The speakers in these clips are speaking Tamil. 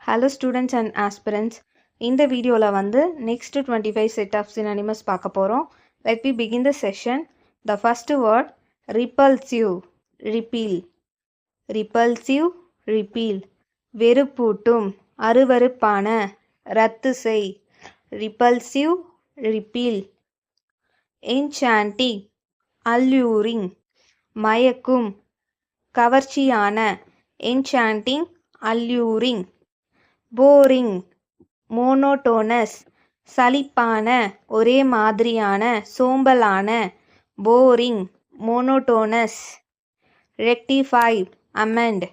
Hello students and aspirants. இந்த வீடியோல வந்து next 25 set of synonyms பார்க்க போறோம். Let me begin the session. The first word repulsive, repel. Repulsive, repel. வெறுப்பூட்டும், அருவருப்பான, ரத்து செய். Repulsive, repel. Enchanting, alluring, மயக்கும், கவர்ச்சியான. Enchanting, alluring. போரிங், மோனோட்டோனஸ், சலிப்பான, ஒரே மாதிரியான, சோம்பலான. Boring, monotonous. ரெக்டிஃபை, அமெண்ட்,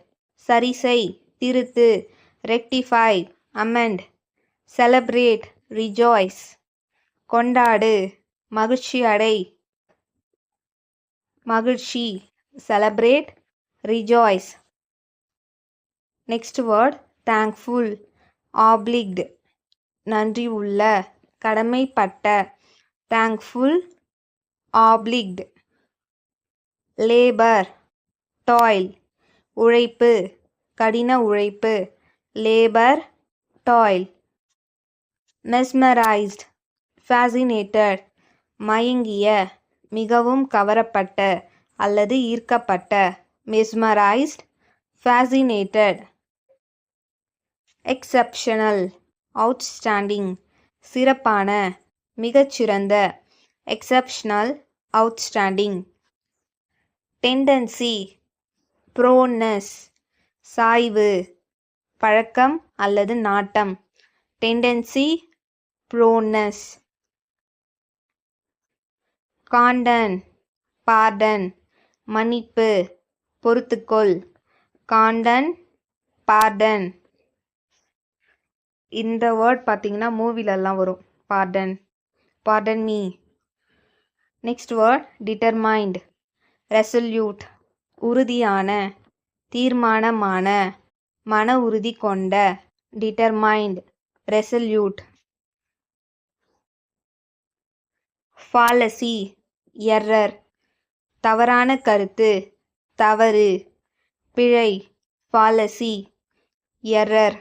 சரிசெய், திருத்து. Rectify, amend. செலப்ரேட், ரிஜாய்ஸ், கொண்டாடு, மகிழ்ச்சி அடை. மகிழ்ச்சி, celebrate, rejoice. Next word thankful, obliged, நன்றி உள்ள, கடமைப்பட்ட. thankful, obliged. labor, toil, உழைப்பு, கடின உழைப்பு. labor, toil. mesmerized, fascinated, மயங்கிய, மிகவும் கவரப்பட்ட அல்லது ஈர்க்கப்பட்ட. mesmerized, fascinated. exceptional, outstanding, சிறப்பான, மிகச்சிறந்த. exceptional, outstanding. tendency, proneness, சாய்வு, பழக்கம் அல்லது நாட்டம். tendency, proneness. condon, pardon, மன்னிப்பு, பொறுத்துக்கொள். condon, pardon. இந்த வேர்ட் பார்த்தீங்கன்னா மூவிலெல்லாம் வரும். Pardon, pardon me. Next word determined, resolute, உறுதியான, தீர்மானமான, மன உறுதி கொண்ட. Determined, resolute. ஃபாலசி, எரர், தவறான கருத்து, தவறு, பிழை. Fallacy, error.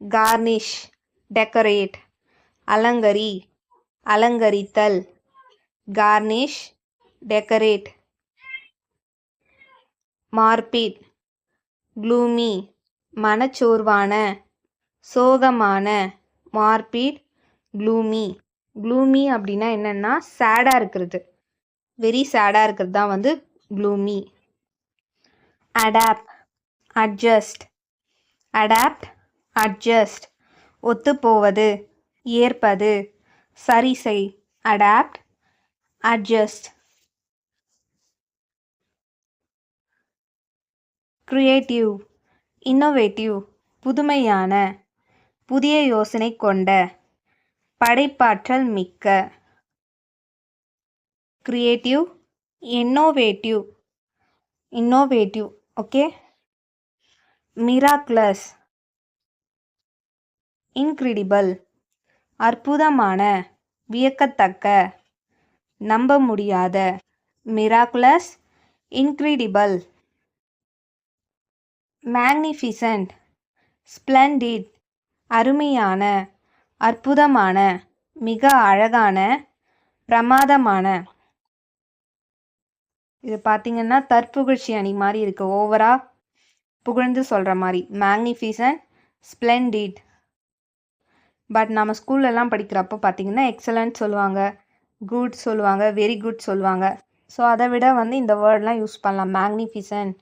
garnish, decorate, அலங்கரி, அலங்கரித்தல். garnish, decorate. morbid, gloomy, மனச்சோர்வான, சோகமான. morbid, gloomy. gloomy அப்படின்னா என்னன்னா சேடாக இருக்கிறது, வெரி சேடாக இருக்கிறது தான் வந்து gloomy. adapt, adjust, adapt, adjust, ஒத்துப்போவது, ஏற்பது, சரிசெய். adapt, adjust. creative, innovative, புதுமையான, புதிய யோசனை கொண்ட, படைப்பாற்றல் மிக்க. creative, innovative, innovative. okay. miraculous, incredible, அற்புதமான, வியக்கத்தக்க, நம்ப முடியாத. miraculous, incredible. magnificent, splendid, அருமையான, அற்புதமான, மிக அழகான, பிரமாதமான. இது பார்த்தீங்கன்னா தற்புகழ்ச்சி அணி மாதிரி இருக்கு, ஓவரா புகழ்ந்து சொல்கிற மாதிரி. magnificent, splendid. பட் நம்ம ஸ்கூல்லலாம் படிக்கிறப்போ பார்த்தீங்கன்னா எக்ஸலண்ட் சொல்லுவாங்க, குட் சொல்லுவாங்க, வெரி குட் சொல்லுவாங்க. ஸோ அதை விட வந்து இந்த வேர்ட்லாம் யூஸ் பண்ணலாம். magnificent,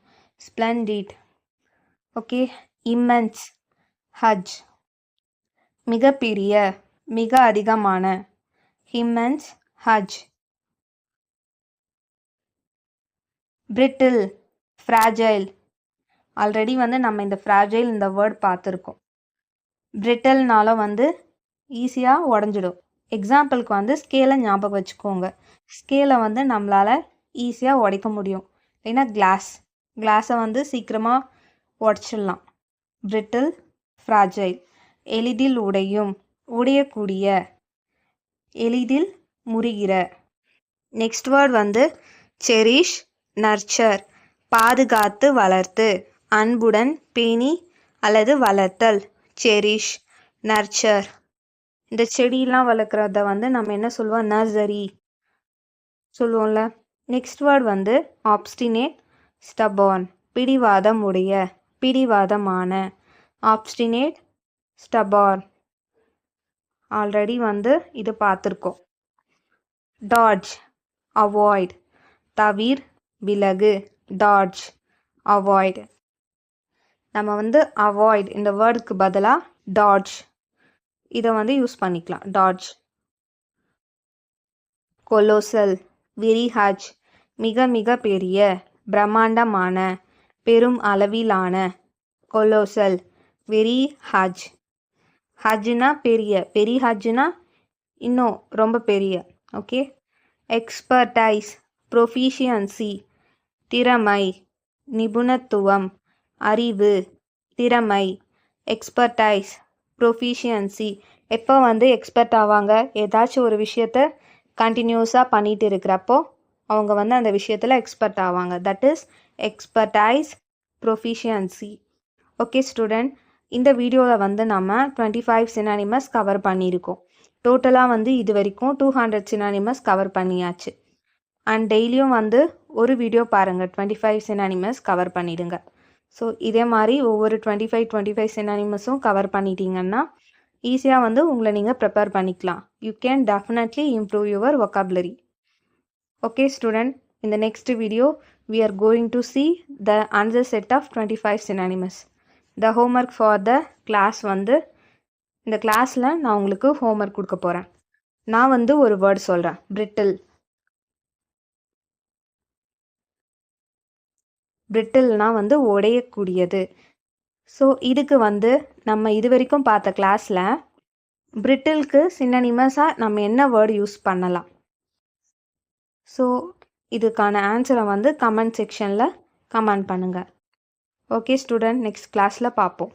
splendid. ஓகே. immense, ஹஜ், மிகப்பெரிய, மிக அதிகமான. immense, ஹஜ். brittle, fragile. ஆல்ரெடி வந்து நம்ம இந்த fragile இந்த வேர்ட் பார்த்துருக்கோம். பிரிட்டல்னால வந்து ஈஸியாக உடஞ்சிடும். எக்ஸாம்பிளுக்கு வந்து ஸ்கேலை ஞாபகம் வச்சுக்கோங்க. ஸ்கேலை வந்து நம்மளால் ஈஸியாக உடைக்க முடியும். இல்லைன்னா கிளாஸை வந்து சீக்கிரமாக உடச்சிடலாம். Brittle, fragile. எளிதில் உடையும், உடையக்கூடிய, எளிதில் முறிகிற. நெக்ஸ்ட் வேர்ட் வந்து செரிஷ், நர்ச்சர், பாதுகாத்து வளர்த்து, அன்புடன் பேணி அல்லது வளர்த்தல். Cherish, nurture. இந்த செடியெலாம் வளர்க்குறத வந்து நம்ம என்ன சொல்லுவோம்? நர்சரி சொல்லுவோம்ல. நெக்ஸ்ட் வேர்ட் வந்து ஆப்ஸ்டினேட், ஸ்டபார்ன். பிடிவாதம் உடைய, பிடிவாதமான. ஆப்ஸ்டினேட், ஸ்டபார்ன். ஆல்ரெடி வந்து இது பார்த்துருக்கோம். Dodge, avoid. தவிர், விலகு. Dodge, avoid. நம்ம வந்து அவாய்ட் இந்த வேர்டுக்கு பதிலாக டாட்ஜ் இதை வந்து யூஸ் பண்ணிக்கலாம். டாட்ஜ். கொலோசல், வெரி ஹஜ். மிக மிக பெரிய, பிரம்மாண்டமான, பெரும் அளவிலான. கொலோசல், வெரி ஹஜ். ஹஜ்னா பெரிய, பெரி ஹஜ்னா இன்னும் ரொம்ப பெரிய. ஓகே. Expertise, proficiency. திறமை, நிபுணத்துவம், அறிவு, திறமை. Expertise, proficiency. எப்போ வந்து எக்ஸ்பர்ட் ஆவாங்க? ஏதாச்சும் ஒரு விஷயத்த கண்டினியூஸாக பண்ணிட்டு இருக்கிறப்போ அவங்க வந்து அந்த விஷயத்தில் எக்ஸ்பர்ட் ஆவாங்க. That is expertise, proficiency. Okay student, இந்த வீடியோவில் வந்து நம்ம 25 சினானிமஸ் கவர் பண்ணியிருக்கோம். டோட்டலாக வந்து இது வரைக்கும் 200 சினானிமஸ் கவர் பண்ணியாச்சு. அண்ட் டெய்லியும் வந்து ஒரு வீடியோ பாருங்கள், 25 சினானிமஸ் கவர் பண்ணிடுங்க. ஸோ இதே மாதிரி ஒவ்வொரு 25 சினானிமஸும் கவர் பண்ணிட்டீங்கன்னா ஈஸியாக வந்து உங்களை நீங்கள் ப்ரிப்பேர் பண்ணிக்கலாம். You can definitely improve your vocabulary. Okay student, in the next video we are going to see the another set of 25 synonyms. The homework for the class வந்து இந்த கிளாஸில் நான் உங்களுக்கு ஹோம்ஒர்க் கொடுக்க போகிறேன். நான் வந்து ஒரு வேர்ட் சொல்கிறேன். பிரிட்டில். பிரிட்டில்னா வந்து உடையக்கூடியது. ஸோ இதுக்கு வந்து நம்ம இது வரைக்கும் பார்த்த கிளாஸில் பிரிட்டிலுக்கு சினோனிமஸாக நம்ம என்ன வேர்டு யூஸ் பண்ணலாம்? ஸோ இதுக்கான ஆன்சரை வந்து கமெண்ட் செக்ஷனில் கமெண்ட் பண்ணுங்கள். ஓகே ஸ்டூடெண்ட், நெக்ஸ்ட் கிளாஸில் பார்ப்போம்.